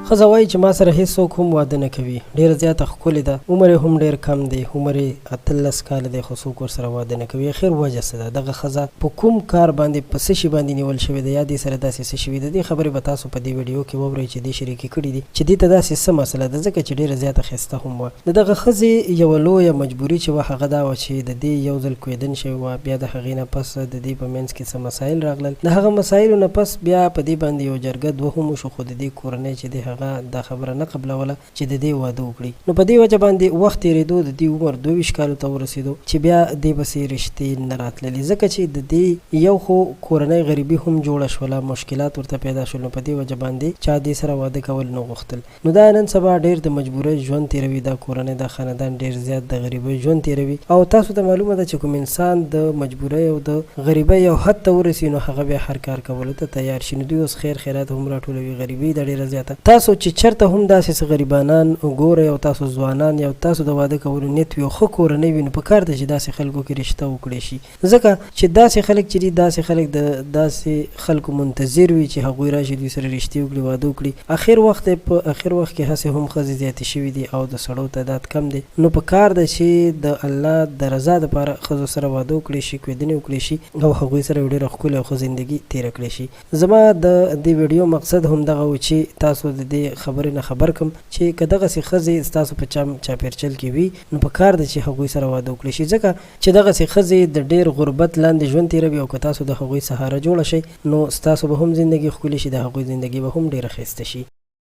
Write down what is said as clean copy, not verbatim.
ښځه وایي چې ما سره هیڅوک هم واده نه کوي، ډېره زیاته ښکلې ده، عمر یې هم ډېر کم دی، عمر یې 18 کاله دی، خو څوک ورسره واده نه کوي. اخر وجه څه ده؟ دغه ښځه په کوم کار باندې په څه شي باندې نیول شوې ده یا دې سره داسې څه شوي ده؟ دې خبرې به تاسو په دې ویډیو کې واورئ چې دې شریکې کړي دي چې دې ته داسې څه مسله ده، ځکه چې ډېره زیاته ښایسته هم وه. د دغه ښځې یوه لویه مجبوري چې وه هغه دا وه چې د دې یو ځل کویدن شوې وه، بیا د هغې نه پس د دې په منځ کې څه مسایل راغلل. د هغه مسایلو نه پس بیا په دې باندې یو جرګه دوه هم وشو، خو د دې کورنۍ چې دی هغه دا خبره نه قبلوله چې د دې واده وکړي. نو په دې وجه باندې وخت تېرېدو د دې عمر 22 کالو ته ورسېدو چې بیا دې پسې رشتې نه راتللې، ځکه چې د دې یو خو کورنۍ غریبي هم جوړه شوله، مشکلات ورته پیدا شول. نو په دې وجه باندې چا دې سره واده کول نه غوښتل. نو دا نن سبا ډېر د مجبورۍ ژوند تېروي، دا کورنۍ دا خاندان ډېر زیات د غریبۍ ژوند تېروي. او تاسو ته معلومه ده چې کوم انسان د مجبورۍ او د غریبۍ یو حد ته ورسي نو هغه بیا هر کار کولو ته تیار شي. نو دوی اوس خیر خیرات هم راټولوي، غریبي ده ډېره زیاته. تاسو چې چېرته هم داسې څه غریبانان ګورئ او تاسو ځوانان یا تاسو د واده کولو نیت وي او ښه کورنۍ وي، نو په کار ده چې داسې خلکو کې رشته وکړی شي، ځکه چې داسې خلک چې دي داسې خلک د داسې خلکو منتظر وي چې هغوی راشي دوی سره رشتې وکړي، واده وکړي. په اخر وخت کې هسې هم ښځې زیاتې شوي دي او د سړو تعداد کم دی. نو په کار ده چې د الله د رضا دپاره ښځو سره واده وکړي شي، کویدنې وکړي شي او هغوی سره یو ډېره ښکلې او ښه زندګي تېره کړی شي. زما د دې ویډیو مقصد هم دغه و چې تاسو د دې خبرې نه خبر کړم چې که دغسې ښځې ستاسو په چاپېرچل کې وي نو په کار ده چې هغوی سره واده وکړي شي، ځکه چې دغسې ښځې د ډېر غربت لاندې ژوند تېروي او که تاسو د هغوی سهاره جوړه شئ نو ستاسو به هم زندګي ښکلې شي، د هغوی زندګي به هم ډېره ښایسته شي.